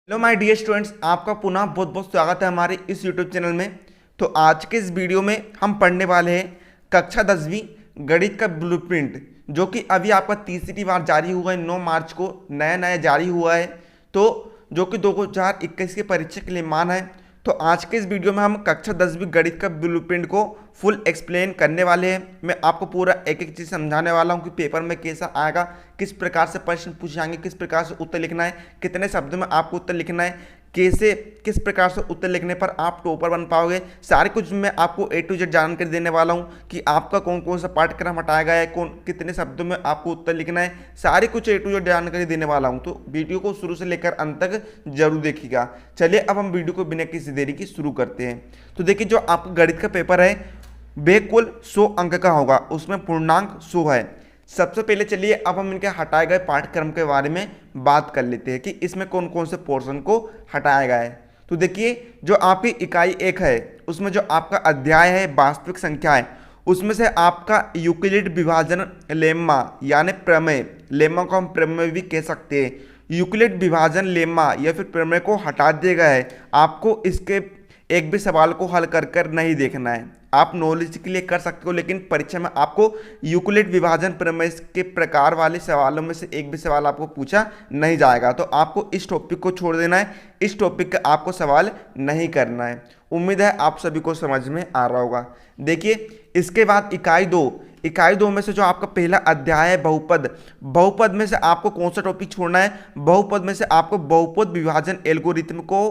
Hello my dear students, आपका पुनः बहुत बहुत स्वागत है हमारे इस यूट्यूब चैनल में। तो आज के इस वीडियो में हम पढ़ने वाले हैं कक्षा 10वीं गणित का ब्लूप्रिंट, जो कि अभी आपका तीसरी बार जारी हुआ है। 9 मार्च को नया नया जारी हुआ है, तो जो कि 2021 की परीक्षा के लिए मान है। तो आज के इस वीडियो में हम कक्षा 10वीं गणित का ब्लूप्रिंट को फुल एक्सप्लेन करने वाले हैं। मैं आपको पूरा एक एक चीज़ समझाने वाला हूं कि पेपर में कैसा आएगा, किस प्रकार से प्रश्न पूछे जाएंगे, किस प्रकार से उत्तर लिखना है, कितने शब्दों में आपको उत्तर लिखना है, कैसे किस प्रकार से उत्तर लिखने पर आप टॉपर बन पाओगे। सारे कुछ मैं आपको A to Z जानकारी देने वाला हूं कि आपका कौन कौन सा पाठ्यक्रम हटाया गया है, कौन कितने शब्दों में आपको उत्तर लिखना है, सारी कुछ A to Z जानकारी देने वाला हूं। तो वीडियो को शुरू से लेकर अंत तक जरूर देखिएगा। चलिए अब हम वीडियो को बिना किसी देरी की शुरू करते हैं। तो देखिए, जो आपका गणित का पेपर है वह कुल 100 अंक का होगा, उसमें पूर्णांक 100 है। सबसे पहले चलिए अब हम इनके हटाए गए पाठ्यक्रम के बारे में बात कर लेते हैं कि इसमें कौन कौन से पोर्शन को हटाया गया है। तो देखिए, जो आपकी इकाई 1 है उसमें जो आपका अध्याय है वास्तविक संख्या है, उसमें से आपका यूक्लिड विभाजन लेम्मा यानी प्रमेय, लेम्मा को हम प्रमेय भी कह सकते हैं, यूक्लिड विभाजन लेम्मा या फिर प्रमेय को हटा दिया गया है। आपको इसके एक भी सवाल को हल कर कर नहीं देखना है, आप नॉलेज के लिए कर सकते हो, लेकिन परीक्षा में आपको यूक्लिड विभाजन प्रमेय के प्रकार वाले सवालों में से एक भी सवाल आपको पूछा नहीं जाएगा। तो आपको इस टॉपिक को छोड़ देना है, इस टॉपिक का आपको सवाल नहीं करना है। उम्मीद है आप सभी को समझ में आ रहा होगा। देखिए, इसके बाद इकाई 2 में से जो आपका पहला अध्याय है बहुपद, बहुपद में से आपको कौन सा टॉपिक छोड़ना है? बहुपद में से आपको बहुपद विभाजन एल्गोरिथम को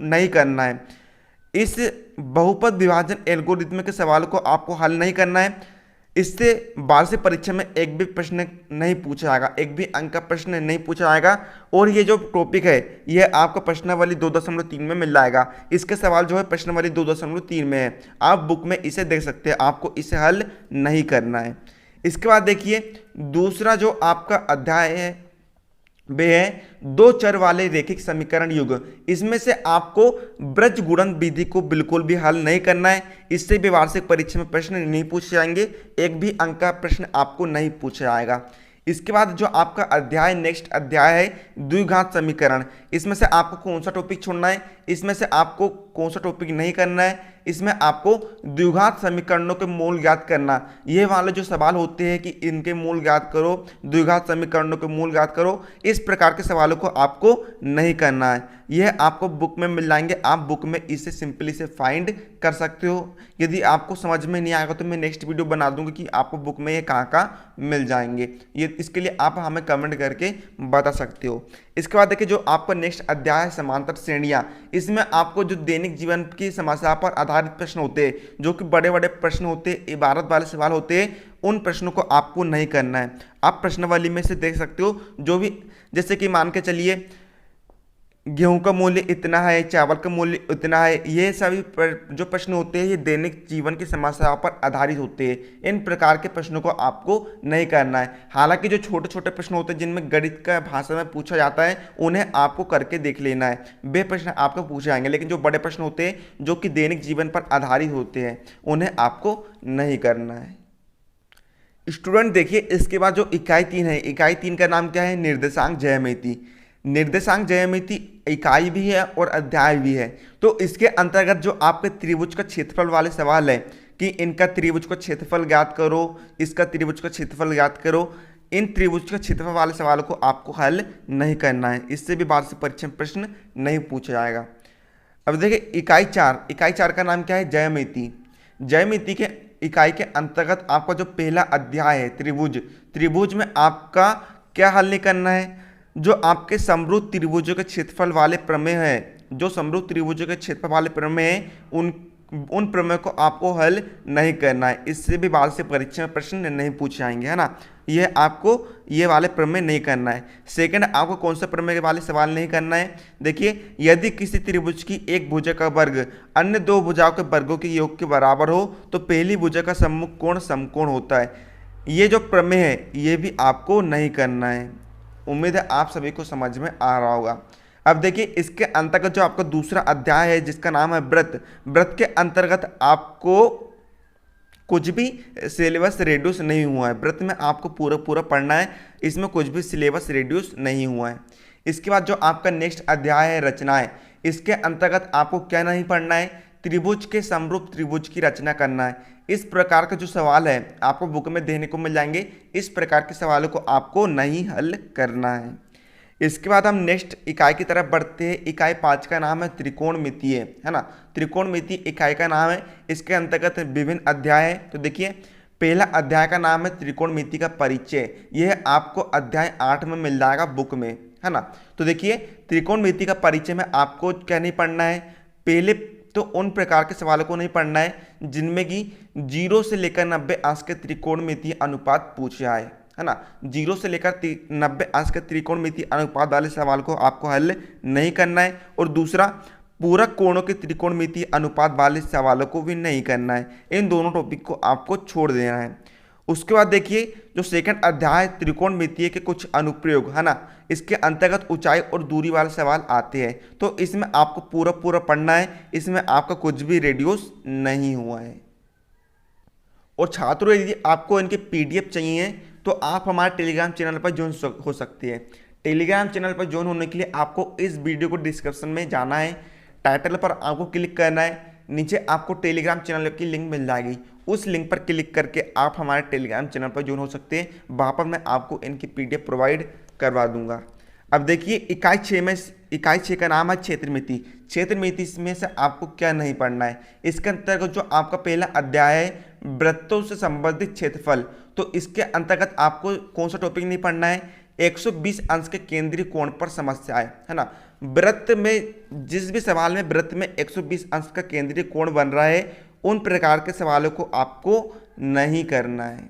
नहीं करना है। इस बहुपद विभाजन एल्गोरिथम के सवाल को आपको हल नहीं करना है। इससे वार्षिक परीक्षा में एक भी प्रश्न नहीं पूछा जाएगा, एक भी अंक का प्रश्न नहीं पूछा जाएगा। और ये जो टॉपिक है ये आपको प्रश्नावली 2.3 में मिल जाएगा। इसके सवाल जो है प्रश्नावली 2.3 में है, आप बुक में इसे देख सकते हैं, आपको इसे हल नहीं करना है। इसके बाद देखिए, दूसरा जो आपका अध्याय है वे है 2 चर वाले रैखिक समीकरण युग। इसमें से आपको ब्रज गुणन विधि को बिल्कुल भी हल नहीं करना है। इससे भी वार्षिक परीक्षा में प्रश्न नहीं पूछे जाएंगे, एक भी अंक का प्रश्न आपको नहीं पूछा जाएगा। इसके बाद जो आपका अध्याय नेक्स्ट अध्याय है द्विघात समीकरण, इसमें से आपको कौन सा टॉपिक छोड़ना है, इसमें से आपको कौन सा टॉपिक नहीं करना है? इसमें आपको द्विघात समीकरणों के मूल ज्ञात करना। ये वाले जो सवाल होते हैं कि इनके मूल ज्ञात करो, द्विघात समीकरणों के मूल ज्ञात करो, इस प्रकार के सवालों को आपको नहीं करना है। यह आपको बुक में मिल जाएंगे, आप बुक में इसे सिंपली से फाइंड कर सकते हो। यदि आपको समझ में नहीं आएगा तो मैं नेक्स्ट वीडियो बना दूंगा कि आपको बुक में ये कहाँ कहाँ मिल जाएंगे। ये इसके लिए आप हमें कमेंट करके बता सकते हो। इसके बाद देखिए, जो आपका नेक्स्ट अध्याय है समांतर श्रेणियाँ, इसमें आपको जो दैनिक जीवन की समस्या पर आधारित प्रश्न होते हैं, जो कि बड़े बड़े प्रश्न होते हैं, इबारत वाले सवाल होते हैं, उन प्रश्नों को आपको नहीं करना है। आप प्रश्नावली में से देख सकते हो, जो भी जैसे कि मान के चलिए गेहूं का मूल्य इतना है, चावल का मूल्य इतना है, ये सभी जो प्रश्न होते हैं ये दैनिक जीवन की समस्याओं पर आधारित होते हैं। इन प्रकार के प्रश्नों को आपको नहीं करना है। हालांकि जो छोटे छोटे प्रश्न होते हैं जिनमें गणित का भाषा में पूछा जाता है, उन्हें आपको करके देख लेना है, वे प्रश्न आपको पूछे जाएंगे। लेकिन जो बड़े प्रश्न होते हैं जो कि दैनिक जीवन पर आधारित होते हैं, उन्हें आपको नहीं करना है। स्टूडेंट देखिए, इसके बाद जो इकाई 3 है, इकाई 3 का नाम क्या है? निर्देशांक ज्यामिति। निर्देशांक ज्यामिति इकाई भी है और अध्याय भी है। तो इसके अंतर्गत जो आपके त्रिभुज का क्षेत्रफल वाले सवाल है कि इनका त्रिभुज का क्षेत्रफल ज्ञात करो, इसका त्रिभुज का क्षेत्रफल ज्ञात करो, इन त्रिभुज का क्षेत्रफल वाले सवालों को आपको हल नहीं करना है। इससे भी वार्षिक परीक्षा में प्रश्न नहीं पूछा जाएगा। अब देखिए, इकाई 4 का नाम क्या है? ज्यामिति। ज्यामिति के इकाई के अंतर्गत आपका जो पहला अध्याय है त्रिभुज में आपका क्या हल नहीं करना है? जो आपके समरूप त्रिभुजों के क्षेत्रफल वाले प्रमेय हैं, जो समरूप त्रिभुजों के क्षेत्रफल वाले प्रमेय हैं, उन प्रमेय को आपको हल नहीं करना है। इससे भी वार्षिक परीक्षा में प्रश्न नहीं पूछे जाएंगे, है ना। ये आपको ये वाले प्रमेय नहीं करना है। सेकंड, आपको कौन से प्रमेय वाले सवाल नहीं करना है? देखिए, यदि किसी त्रिभुज की एक भुजा का वर्ग अन्य 2 भुजाओं के वर्गों के योग के बराबर हो तो पहली भुजा का सम्मुख कोण समकोण होता है। ये जो प्रमेय है ये भी आपको नहीं करना है। उम्मीद है आप सभी को समझ में आ रहा होगा। अब देखिए, इसके अंतर्गत जो आपका दूसरा अध्याय है जिसका नाम है व्रत के अंतर्गत आपको कुछ भी सिलेबस रिड्यूस नहीं हुआ है। व्रत में आपको पूरा पढ़ना है, इसमें कुछ भी सिलेबस रिड्यूस नहीं हुआ है। इसके बाद जो आपका नेक्स्ट अध्याय है रचनाएं, इसके अंतर्गत आपको क्या नहीं पढ़ना है, त्रिभुज के समरूप त्रिभुज की रचना करना है। इस प्रकार का जो सवाल है आपको बुक में देने को मिल जाएंगे, इस प्रकार के सवालों को आपको नहीं हल करना है। इसके बाद हम नेक्स्ट इकाई की तरफ बढ़ते हैं। इकाई 5 का नाम है त्रिकोणमितीय, है ना। त्रिकोणमितीय इकाई का नाम है, इसके अंतर्गत विभिन्न अध्याय है। तो देखिए पहला अध्याय का नाम है त्रिकोणमिति का परिचय, यह आपको अध्याय 8 में मिल जाएगा बुक में, है ना। तो देखिए त्रिकोणमिति का परिचय में आपको क्या नहीं पढ़ना है, पहले तो उन प्रकार के सवालों को नहीं पढ़ना है जिनमें कि 0 से लेकर 90 अंश के त्रिकोणमितीय अनुपात पूछे आए, है ना। 0 से लेकर 90 अंश के त्रिकोणमितीय अनुपात वाले सवाल को आपको हल नहीं करना है, और दूसरा पूरक कोणों के त्रिकोणमितीय अनुपात वाले सवालों को भी नहीं करना है। इन दोनों टॉपिक को आपको छोड़ देना है। उसके बाद देखिए जो सेकंड अध्याय त्रिकोणमितीय के कुछ अनुप्रयोग, है ना, इसके अंतर्गत ऊंचाई और दूरी वाले सवाल आते हैं। तो इसमें आपको पूरा पढ़ना है, इसमें आपका कुछ भी रेडियोस नहीं हुआ है। और छात्रों यदि आपको इनके PDF चाहिए तो आप हमारे टेलीग्राम चैनल पर ज्वाइन हो सकते हैं। टेलीग्राम चैनल पर ज्वाइन होने के लिए आपको इस वीडियो को डिस्क्रिप्शन में जाना है, टाइटल पर आपको क्लिक करना है, नीचे आपको टेलीग्राम चैनल की लिंक मिल जाएगी, उस लिंक पर क्लिक करके आप हमारे टेलीग्राम चैनल पर ज्वाइन हो सकते हैं। वहाँ पर मैं आपको इनकी PDF प्रोवाइड करवा दूंगा। अब देखिए इकाई 6 का नाम है क्षेत्रमिति। क्षेत्रमिति में से आपको क्या नहीं पढ़ना है, इसके अंतर्गत जो आपका पहला अध्याय है वृत्तों से संबंधित क्षेत्रफल, तो इसके अंतर्गत आपको कौन सा टॉपिक नहीं पढ़ना है, 120 अंश के केंद्रीय कोण पर समस्याएं, है ना। वृत्त में जिस भी सवाल में वृत्त में 120 अंश का केंद्रीय कोण बन रहा है उन प्रकार के सवालों को आपको नहीं करना है।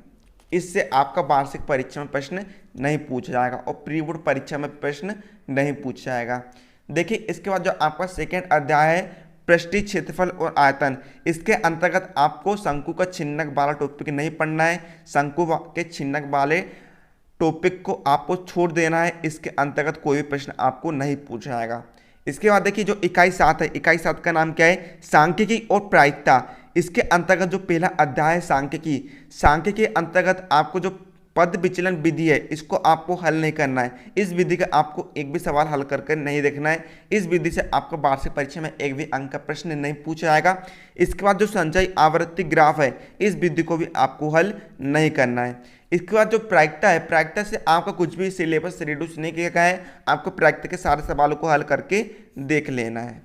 इससे आपका वार्षिक परीक्षा में प्रश्न नहीं पूछा जाएगा और प्री बोर्ड परीक्षा में प्रश्न नहीं पूछा जाएगा। देखिए इसके बाद जो आपका सेकेंड अध्याय है पृष्ठीय क्षेत्रफल और आयतन, इसके अंतर्गत आपको शंकु का छिन्नक वाला टॉपिक नहीं पढ़ना है, शंकु के छिन्नक वाले टॉपिक को आपको छोड़ देना है, इसके अंतर्गत कोई भी प्रश्न आपको नहीं पूछा जाएगा। इसके बाद देखिए जो इकाई 7 है, इकाई 7 का नाम क्या है, सांख्यिकी और प्रायिकता। इसके अंतर्गत जो पहला अध्याय है सांख्यिकी, सांख्यिकी के अंतर्गत आपको जो पद विचलन विधि है इसको आपको हल नहीं करना है। इस विधि का आपको एक भी सवाल हल करके नहीं देखना है, इस विधि से आपको वार्षिक परीक्षा में एक भी अंक का प्रश्न नहीं पूछा जाएगा। इसके बाद जो संचयी आवृत्ति ग्राफ है इस विधि को भी आपको हल नहीं करना है। इसके बाद जो प्रायिकता है, प्रायिकता से आपका कुछ भी सिलेबस रिड्यूस नहीं किया गया है, आपको प्रायिकता के सारे सवालों को हल करके देख लेना है।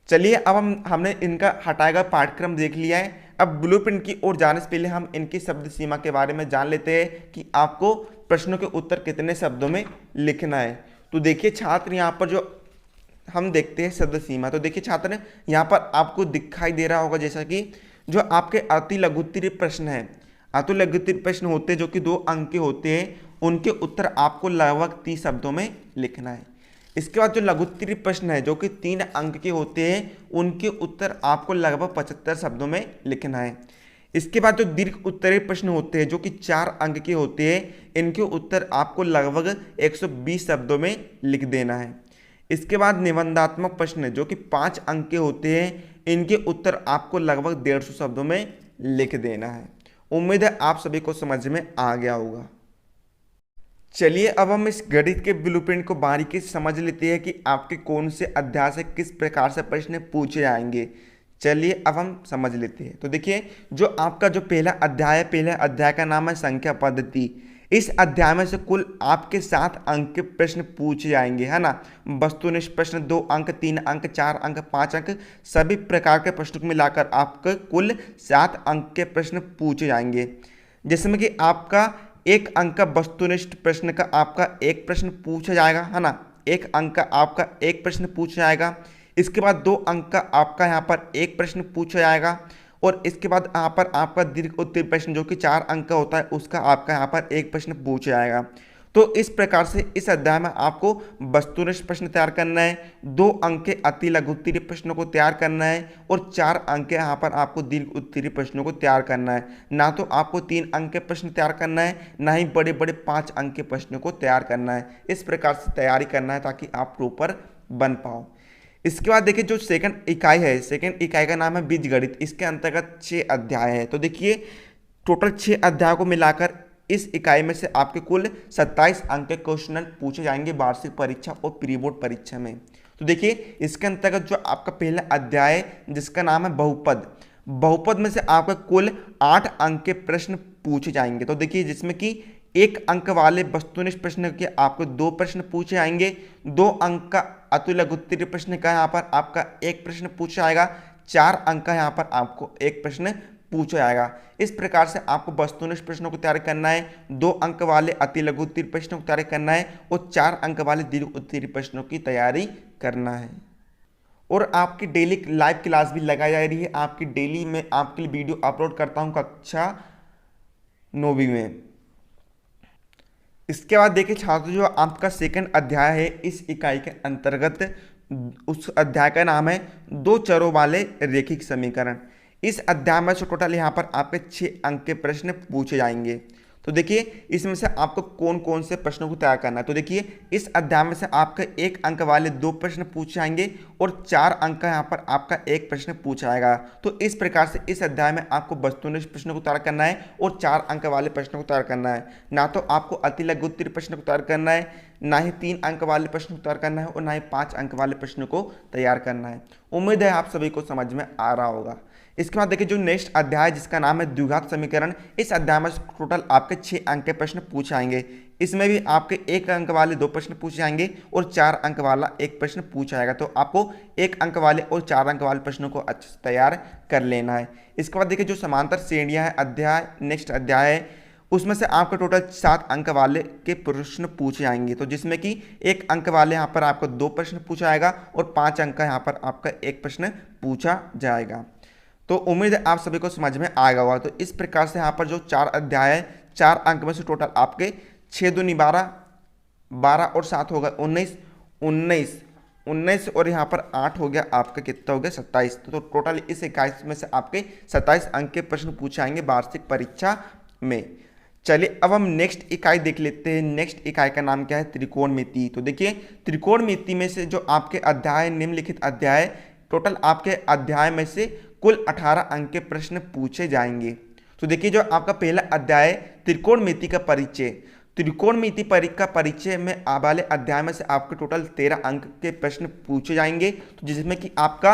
चलिए अब हमने इनका हटाया गया पाठ्यक्रम देख लिया है। अब ब्लूप्रिंट की ओर जाने से पहले हम इनकी शब्द सीमा के बारे में जान लेते हैं कि आपको प्रश्नों के उत्तर कितने शब्दों में लिखना है। तो देखिए छात्र यहाँ पर जो हम देखते हैं शब्द सीमा, तो देखिए छात्र यहाँ पर आपको दिखाई दे रहा होगा जैसा कि जो आपके अति लघुत्तरीय प्रश्न है, अति लघुत्तरीय प्रश्न होते हैं जो कि 2 अंक के होते हैं, उनके उत्तर आपको लगभग 30 शब्दों में लिखना है। इसके बाद जो लघुत्तरीय प्रश्न है जो कि 3 अंक के होते हैं, उनके उत्तर आपको लगभग 75 शब्दों में लिखना है। इसके बाद जो दीर्घ उत्तरीय प्रश्न होते हैं जो कि 4 अंक के होते हैं, इनके उत्तर आपको लगभग 120 शब्दों में लिख देना है। इसके बाद निबंधात्मक प्रश्न जो कि 5 अंक के होते हैं, इनके उत्तर आपको लगभग 150 शब्दों में लिख देना है। उम्मीद है आप सभी को समझ में आ गया होगा। चलिए अब हम इस गणित के ब्लूप्रिंट को बारीकी से समझ लेते हैं कि आपके कौन से अध्याय से किस प्रकार से प्रश्न पूछे जाएंगे। चलिए अब हम समझ लेते हैं। तो देखिए जो आपका जो पहला अध्याय है, पहले अध्याय का नाम है संख्या पद्धति। इस अध्याय में से कुल आपके 7 अंक के प्रश्न पूछे जाएंगे, है ना। वस्तुनिष्ठ प्रश्न 2 अंक, 3 अंक, 4 अंक, 5 अंक, सभी प्रकार के प्रश्नों को मिलाकर आपके कुल 7 अंक के प्रश्न पूछे जाएंगे। जिसमें कि आपका 1 अंक का वस्तुनिष्ठ प्रश्न का आपका 1 प्रश्न पूछा जाएगा, है ना। 1 अंक का आपका 1 प्रश्न पूछा जाएगा। इसके बाद 2 अंक का आपका यहाँ पर 1 प्रश्न पूछा जाएगा, और इसके बाद यहाँ पर आपका दीर्घ उत्तरीय प्रश्न जो कि 4 अंक का होता है उसका आपका यहाँ पर 1 प्रश्न पूछा जाएगा। तो इस प्रकार से इस अध्याय में आपको वस्तुनिष्ठ प्रश्न तैयार करना है, 2 अंक के अति लघु उत्तरीय प्रश्नों को तैयार करना है, और 4 अंक के यहाँ पर आपको दीर्घ उत्तरीय प्रश्नों को तैयार करना है। ना तो आपको 3 अंक के प्रश्न तैयार करना है, ना ही बड़े बड़े 5 अंक के प्रश्नों को तैयार करना है। इस प्रकार से तैयारी करना है ताकि आप प्रॉपर बन पाओ। इसके बाद देखिए जो सेकंड इकाई है, सेकंड इकाई का नाम है बीजगणित। इसके अंतर्गत 6 अध्याय है। तो देखिए टोटल 6 अध्याय को मिलाकर इस इकाई में से आपके कुल 27 अंक के क्वेश्चन पूछे जाएंगे वार्षिक परीक्षा और प्री बोर्ड परीक्षा में। तो देखिए इसके अंतर्गत जो आपका पहला अध्याय है जिसका नाम है बहुपद, बहुपद में से आपका कुल 8 अंक के प्रश्न पूछे जाएंगे। तो देखिए जिसमें कि 1 अंक वाले वस्तुनिष्ठ प्रश्न के आपको 2 प्रश्न पूछे जाएंगे, 2 अंक का अतु लघु उत्तरीय प्रश्न का यहाँ पर आपका 1 प्रश्न पूछा जाएगा, 4 अंक का यहाँ पर आपको 1 प्रश्न पूछा जाएगा। इस प्रकार से आपको वस्तुनिष्ठ प्रश्नों को तैयार करना है, 2 अंक वाले अति लघु उत्तरीय प्रश्नों को तैयार करना है और 4 अंक वाले दीर्घ उत्तरीय प्रश्नों की तैयारी करना है। और आपकी डेली लाइव क्लास भी लगाई जा रही है, आपकी डेली में आपके लिए वीडियो अपलोड करता हूँ कक्षा 9वीं में। इसके बाद देखिए छात्र जो आपका सेकंड अध्याय है इस इकाई के अंतर्गत, उस अध्याय का नाम है 2 चरों वाले रैखिक समीकरण। इस अध्याय में से टोटल यहाँ पर आपके 6 अंक के प्रश्न पूछे जाएंगे। तो देखिए इसमें से आपको कौन कौन से प्रश्नों को तैयार करना है। तो देखिए इस अध्याय में से आपका 1 अंक वाले 2 प्रश्न पूछे जाएंगे और 4 अंक का यहाँ पर आपका 1 प्रश्न पूछा जाएगा। तो इस प्रकार से इस अध्याय में आपको वस्तुनिष्ठ प्रश्नों को तैयार करना है और 4 अंक वाले प्रश्नों को तैयार करना है। ना तो आपको अति लघु उत्तरीय प्रश्न को तैयार करना है, ना ही 3 अंक वाले प्रश्न को तैयार करना है और ना ही 5 अंक वाले प्रश्न को तैयार करना है। उम्मीद है आप सभी को समझ में आ रहा होगा। इसके बाद देखिए जो नेक्स्ट अध्याय जिसका नाम है द्विघात समीकरण, इस अध्याय में टोटल आपके 6 अंक के प्रश्न पूछे जाएंगे। इसमें भी आपके 1 अंक वाले 2 प्रश्न पूछे जाएंगे और 4 अंक वाला 1 प्रश्न पूछा जाएगा। तो आपको 1 अंक वाले और 4 अंक वाले प्रश्नों को अच्छे से तैयार कर लेना है। इसके बाद देखिए जो समांतर श्रेणियां है अध्याय, नेक्स्ट अध्याय है, उसमें से आपका टोटल 7 अंक वाले के प्रश्न पूछे जाएंगे। तो जिसमें कि 1 अंक वाले यहाँ पर आपको 2 प्रश्न पूछा जाएगा और 5 अंक का यहाँ पर आपका 1 प्रश्न पूछा जाएगा। तो उम्मीद है आप सभी को समझ में आएगा होगा। तो इस प्रकार से यहाँ पर जो 4 अध्याय है, 4 अंक में से टोटल आपके 6 दूनी 12, 12 और 7 होगा 19, 19 और यहाँ पर 8 हो गया आपका कितना हो गया 27। तो टोटल इस इकाई में से आपके 27 अंक के प्रश्न पूछे आएंगे वार्षिक परीक्षा में। चलिए अब हम नेक्स्ट इकाई देख लेते हैं। नेक्स्ट इकाई का नाम क्या है? त्रिकोणमिति। तो देखिए त्रिकोणमिति में से जो आपके अध्याय, निम्नलिखित अध्याय, टोटल आपके अध्याय में से कुल 18 अंक के प्रश्न पूछे जाएंगे। तो देखिए जो आपका पहला अध्याय त्रिकोणमिति का परिचय, त्रिकोणमिति का परिचय में वाले अध्याय में से आपके टोटल 13 अंक के प्रश्न पूछे जाएंगे। तो जिसमें कि आपका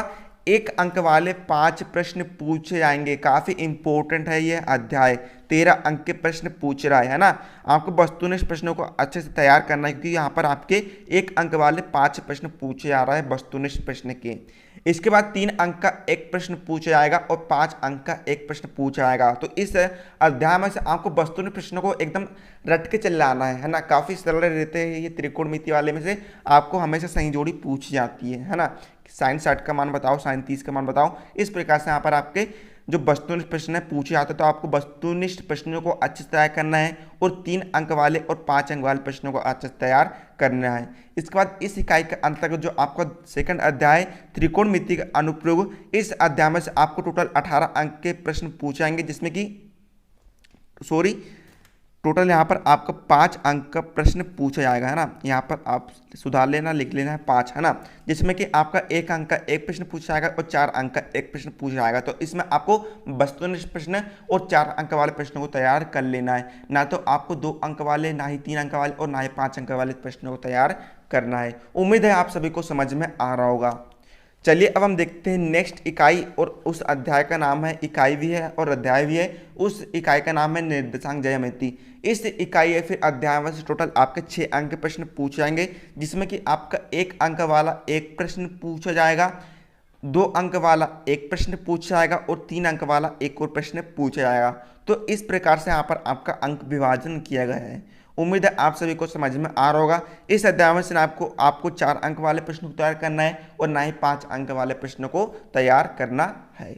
1 अंक वाले 5 प्रश्न पूछे जाएंगे। काफ़ी इंपॉर्टेंट है ये अध्याय, 13 अंक के प्रश्न पूछ रहा है ना। आपको वस्तुनिष्ठ प्रश्नों को अच्छे से तैयार करना है क्योंकि यहाँ पर आपके 1 अंक वाले 5 प्रश्न पूछे जा रहा है वस्तुनिष्ठ प्रश्न के। इसके बाद 3 अंक का 1 प्रश्न पूछा जाएगा और 5 अंक का 1 प्रश्न पूछा जाएगा। तो इस अध्याय में से आपको वस्तुनिष्ठ प्रश्नों को एकदम रट के चल लाना है ना। काफ़ी सरल रहते हैं ये त्रिकोणमिति वाले में से, आपको हमेशा सही जोड़ी पूछी जाती है ना। साइन 60 का मान बताओ, साइन 30 का मान बताओ। इस प्रकार से यहाँ पर आपके जो वस्तुनिष्ठ प्रश्न है पूछे जाते हैं। तो आपको वस्तुनिष्ठ प्रश्नों को अच्छे से तैयार करना है और 3 अंक वाले और 5 अंक वाले प्रश्नों को अच्छे से तैयार करना है। इसके बाद इस इकाई के अंतर्गत जो आपका सेकंड अध्याय त्रिकोणमिति का अनुप्रयोग, इस अध्याय में से आपको टोटल 18 अंक के प्रश्न पूछे जाएंगे। जिसमें कि टोटल यहाँ पर आपका 5 अंक का प्रश्न पूछा जाएगा है ना। यहाँ पर आप सुधार लेना, लिख लेना है 5 है ना। जिसमें कि आपका 1 अंक का 1 प्रश्न पूछा जाएगा और 4 अंक का 1 प्रश्न पूछा जाएगा। तो इसमें आपको वस्तुनिष्ठ प्रश्न और 4 अंक वाले प्रश्नों को तैयार कर लेना है। ना तो आपको 2 अंक वाले, ना ही 3 अंक वाले और ना ही 5 अंक वाले प्रश्नों को तैयार करना है। उम्मीद है आप सभी को समझ में आ रहा होगा। चलिए अब हम देखते हैं नेक्स्ट इकाई, और उस अध्याय का नाम है, इकाई भी है और अध्याय भी है, उस इकाई का नाम है निर्देशांक ज्यामिति। इस इकाई या फिर अध्याय में से टोटल आपके 6 अंक के प्रश्न पूछे जाएंगे। जिसमें कि आपका 1 अंक वाला 1 प्रश्न पूछा जाएगा, 2 अंक वाला 1 प्रश्न पूछा जाएगा और 3 अंक वाला 1 और प्रश्न पूछा जाएगा। तो इस प्रकार से यहाँ पर आपका अंक विभाजन किया गया है। उम्मीद है आप सभी को समझ में आ रहा होगा। इस अध्याय में से आपको 4 अंक वाले प्रश्न को तैयार करना है और ना ही 5 अंक वाले प्रश्नों को तैयार करना है।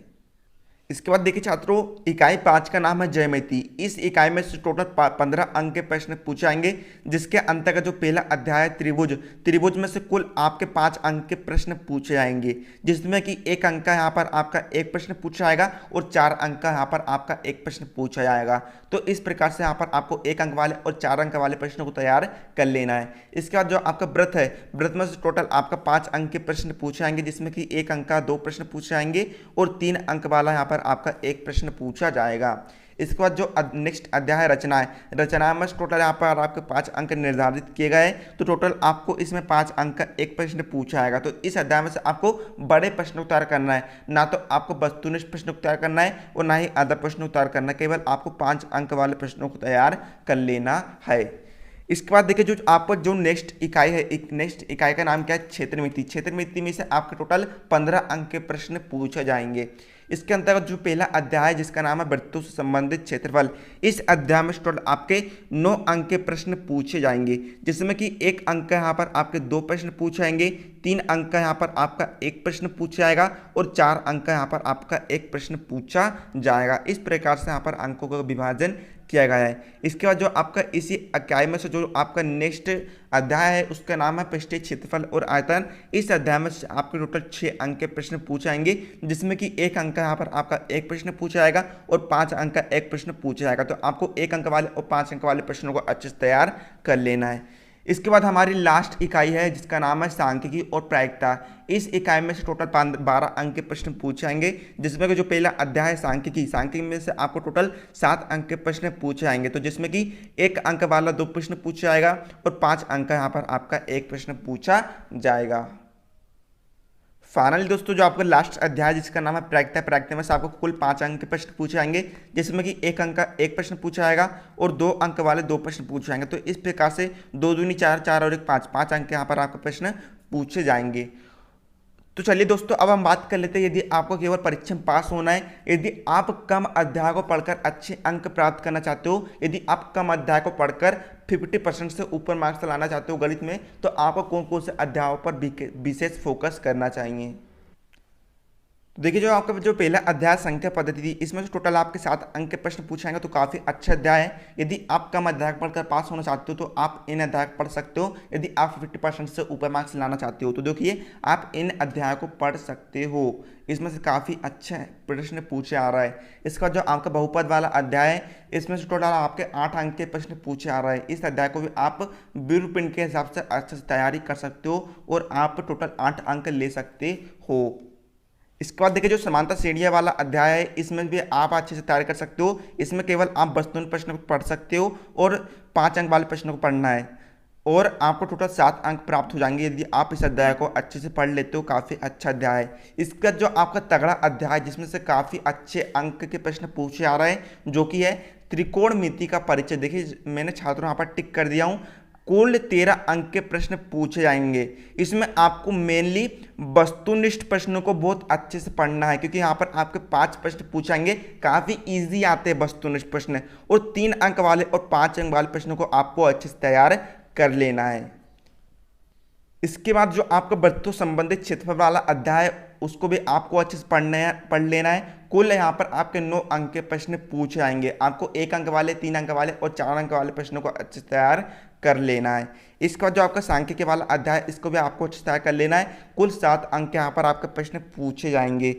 इसके बाद देखिए छात्रों, इकाई 5 का नाम है ज्यामिति। इस इकाई में से टोटल 15 अंक के प्रश्न पूछे जाएंगे। जिसके अंतर्गत जो पहला अध्याय त्रिभुज, त्रिभुज में से कुल आपके 5 अंक के प्रश्न पूछे जाएंगे। जिसमें कि 1 अंक का यहाँ पर आपका 1 प्रश्न पूछा जाएगा और 4 अंक का यहाँ पर आपका 1 प्रश्न पूछा जाएगा। तो इस प्रकार से यहाँ पर आपको 1 अंक वाले और 4 अंक वाले प्रश्नों को तैयार कर लेना है। इसके बाद जो आपका व्रत है, व्रत में से टोटल आपका 5 अंक के प्रश्न पूछे जाएंगे। जिसमें कि 1 अंक का 2 प्रश्न पूछे जाएंगे और 3 अंक वाला यहाँ पर आपका 1 प्रश्न पूछा जाएगा। इसके बाद जो नेक्स्ट अध्याय है रचनाएं, रचनाएं में टोटल यहाँ पर आपके 5 अंक निर्धारित किए गए हैं। तो टोटल आपको इसमें 5 अंक का एक प्रश्न पूछा आएगा। तो इस अध्याय में से आपको बड़े प्रश्न उत्तर करना है, ना तो आपको वस्तुनिष्ठ प्रश्न उत्तर करना है और ना ही आधा प्रश्न उत्तर करना है, केवल आपको 5 अंक वाले प्रश्नों को तैयार कर लेना है। इसके बाद देखिए जो आपको जो नेक्स्ट इकाई है, नेक्स्ट इकाई का नाम क्या है, क्षेत्रमिति। क्षेत्रमिति में से आपके टोटल 15 अंक के प्रश्न पूछे जाएंगे। इसके अंतर्गत जो पहला अध्याय है जिसका नाम है वृत्तों से संबंधित क्षेत्रफल, इस अध्याय में टोटल आपके 9 अंक के प्रश्न पूछे जाएंगे, जिसमें कि 1 अंक यहाँ पर आपके 2 प्रश्न पूछे जाएंगे, 3 अंक यहाँ पर आपका 1 प्रश्न पूछा जाएगा और 4 अंक यहाँ पर आपका 1 प्रश्न पूछा जाएगा। इस प्रकार से यहाँ पर अंकों का विभाजन किया गया है। इसके बाद जो आपका इसी इकाई में से जो आपका नेक्स्ट अध्याय है उसका नाम है पृष्ठीय क्षेत्रफल और आयतन। इस अध्याय में से आपके टोटल 6 अंक के प्रश्न पूछे जाएंगे, जिसमें कि 1 अंक यहाँ पर आपका 1 प्रश्न पूछा जाएगा और 5 अंक का 1 प्रश्न पूछा जाएगा। तो आपको 1 अंक वाले और 5 अंक वाले प्रश्नों को अच्छे से तैयार कर लेना है। इसके बाद हमारी लास्ट इकाई है जिसका नाम है सांख्यिकी और प्रायिकता। इस इकाई में से टोटल 12 अंक के प्रश्न पूछे जाएंगे, जिसमें कि जो पहला अध्याय है सांख्यिकी, सांख्यिकी में से आपको टोटल 7 अंक के प्रश्न पूछे जाएंगे। तो जिसमें कि 1 अंक वाला 2 प्रश्न पूछा जाएगा और 5 अंक यहाँ पर आपका 1 प्रश्न पूछा जाएगा। फाइनली दोस्तों जो आपका लास्ट अध्याय जिसका नाम है प्रायिकता, प्रायिकता में से आपको कुल 5 अंक के प्रश्न पूछे जाएंगे, जिसमें कि 1 अंक का 1 प्रश्न पूछा जाएगा और 2 अंक वाले 2 प्रश्न पूछे जाएंगे। तो इस प्रकार से 2 दूनी 4, 4 और 1 5, 5 अंक यहाँ पर आपके प्रश्न पूछे जाएंगे। तो चलिए दोस्तों अब हम बात कर लेते हैं, यदि आपको केवल परीक्षा में पास होना है, यदि आप कम अध्याय को पढ़कर अच्छे अंक प्राप्त करना चाहते हो, यदि आप कम अध्याय को पढ़कर 50% से ऊपर मार्क्स लाना चाहते हो गणित में, तो आपको कौन कौन से अध्यायों पर विशेष फोकस करना चाहिए। तो देखिए जो आपका जो पहला अध्याय संख्या पद्धति थी, इसमें जो टोटल आपके 7 अंक के प्रश्न पूछे जाएंगे, तो काफ़ी अच्छा अध्याय है। यदि आप कम अध्याय पढ़कर पास होना चाहते हो तो आप इन अध्याय पढ़ सकते हो। यदि आप 50% से ऊपर मार्क्स लाना चाहते हो तो देखिए आप इन अध्याय को पढ़ सकते हो। इसमें से काफ़ी अच्छा प्रश्न पूछे आ रहा है। इसका जो आपका बहुपद वाला अध्याय है, इसमें से टोटल आपके 8 अंक के प्रश्न पूछे आ रहा है। इस अध्याय को भी आप ब्लूप्रिंट के हिसाब से अच्छे से तैयारी कर सकते हो और आप टोटल 8 अंक ले सकते हो। इसके बाद देखिए जो समांतर श्रेणियां वाला अध्याय है, इसमें भी आप अच्छे से तैयारी कर सकते हो। इसमें केवल आप वस्तुनिष्ठ प्रश्न को पढ़ सकते हो और 5 अंक वाले प्रश्नों को पढ़ना है और आपको टोटल 7 अंक प्राप्त हो जाएंगे यदि आप इस अध्याय को अच्छे से पढ़ लेते हो। काफ़ी अच्छा अध्याय है। इसका जो आपका तगड़ा अध्याय जिसमें से काफ़ी अच्छे अंक के प्रश्न पूछे आ रहे हैं, जो कि है त्रिकोणमिति का परिचय। देखिए मैंने छात्रों यहाँ पर टिक कर दिया हूँ। कुल 13 अंक के प्रश्न पूछे जाएंगे। इसमें आपको मेनली वस्तुनिष्ठ प्रश्नों को बहुत अच्छे से पढ़ना है, क्योंकि यहाँ पर आपके 5 प्रश्न पूछेंगे, काफ़ी इजी आते हैं वस्तुनिष्ठ प्रश्न, और 3 अंक वाले और 5 अंक वाले प्रश्नों को आपको अच्छे से तैयार कर लेना है। इसके बाद जो आपका वृत्तों संबंधित क्षेत्रफल वाला अध्याय, उसको भी आपको अच्छे से पढ़ लेना है। कुल यहाँ पर आपके 9 अंक के प्रश्न पूछे आएंगे। आपको 1 अंक वाले, 3 अंक वाले और 4 अंक वाले प्रश्नों को अच्छे से तैयार कर लेना है। इसके बाद जो आपका सांख्यिकी वाला अध्याय, इसको भी आपको अच्छे से तैयार कर लेना है। कुल 7 अंक यहाँ पर आपके प्रश्न पूछे जाएंगे।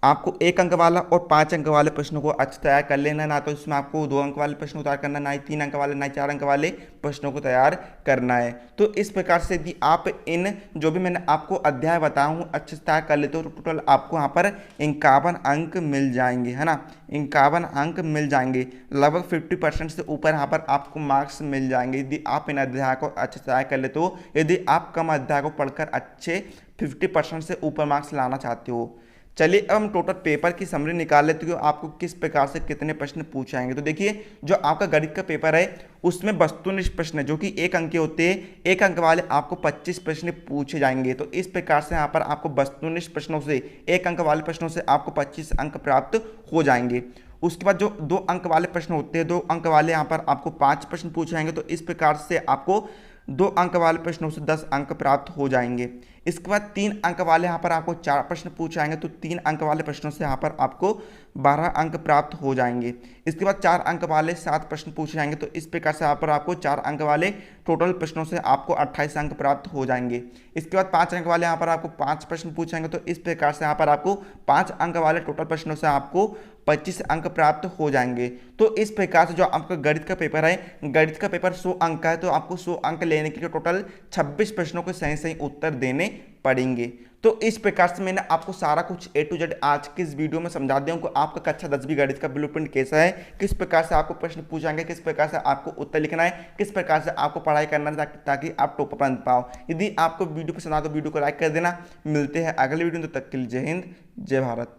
आपको 1 अंक वाला और 5 अंक वाले प्रश्नों को अच्छे तैयार कर लेना है। ना तो इसमें आपको 2 अंक वाले प्रश्न तैयार करना है, ना ही 3 अंक वाले, ना ही 4 अंक वाले प्रश्नों को तैयार करना है। तो इस प्रकार से यदि आप इन जो भी मैंने आपको अध्याय बताया हूँ अच्छे से तैयार कर लेते हो तो टोटल आपको यहाँ पर 51 अंक मिल जाएंगे, है ना। 51 अंक मिल जाएंगे, लगभग 50% से ऊपर यहाँ पर आपको मार्क्स मिल जाएंगे यदि आप इन अध्याय को अच्छे से तैयार कर लेते हो। यदि आप कम अध्याय को पढ़कर अच्छे 50% से ऊपर मार्क्स लाना चाहते हो। चलिए अब हम टोटल पेपर की समरी निकाल लेते हैं कि आपको किस प्रकार से कितने प्रश्न पूछे आएंगे। तो देखिए जो आपका गणित का पेपर है उसमें वस्तुनिष्ठ प्रश्न जो कि 1 अंक के होते हैं, 1 अंक वाले आपको 25 प्रश्न पूछे जाएंगे। तो इस प्रकार से यहाँ पर आपको वस्तुनिष्ठ प्रश्नों से 1 अंक वाले प्रश्नों से आपको 25 अंक प्राप्त हो जाएंगे। उसके बाद जो 2 अंक वाले प्रश्न होते हैं, 2 अंक वाले यहाँ पर आपको 5 प्रश्न पूछे जाएंगे। तो इस प्रकार से आपको 2 अंक वाले प्रश्नों से 10 अंक प्राप्त हो जाएंगे। इसके बाद 3 अंक वाले यहाँ पर आपको 4 प्रश्न पूछे जाएंगे। तो 3 अंक वाले प्रश्नों से यहाँ पर आपको 12 अंक प्राप्त हो जाएंगे। इसके बाद 4 अंक वाले 7 प्रश्न पूछे जाएंगे। तो इस प्रकार से यहाँ पर आपको 4 अंक वाले टोटल प्रश्नों से आपको 28 अंक प्राप्त हो जाएंगे। इसके बाद 5 अंक वाले यहाँ पर आपको 5 प्रश्न पूछे जाएंगे। तो इस प्रकार से यहाँ पर आपको 5 अंक वाले टोटल प्रश्नों से आपको 25 अंक प्राप्त हो जाएंगे। तो इस प्रकार से जो आपका गणित का पेपर है, गणित का पेपर 100 अंक का है, तो आपको 100 अंक लेने के लिए टोटल 26 प्रश्नों के सही सही उत्तर देने पड़ेंगे। तो इस प्रकार से मैंने आपको सारा कुछ A to Z आज के इस वीडियो में समझा दिया हूँ कि आपका कक्षा 10वीं गणित का ब्लूप्रिंट कैसा है, किस प्रकार से आपको प्रश्न पूछेंगे, किस प्रकार से आपको उत्तर लिखना है, किस प्रकार से आपको पढ़ाई करना है ताकि आप टॉपर बन पाओ। यदि आपको वीडियो पसंद आए तो वीडियो को लाइक कर देना। मिलते हैं अगले वीडियो में, तब तक के लिए जय हिंद, जय भारत।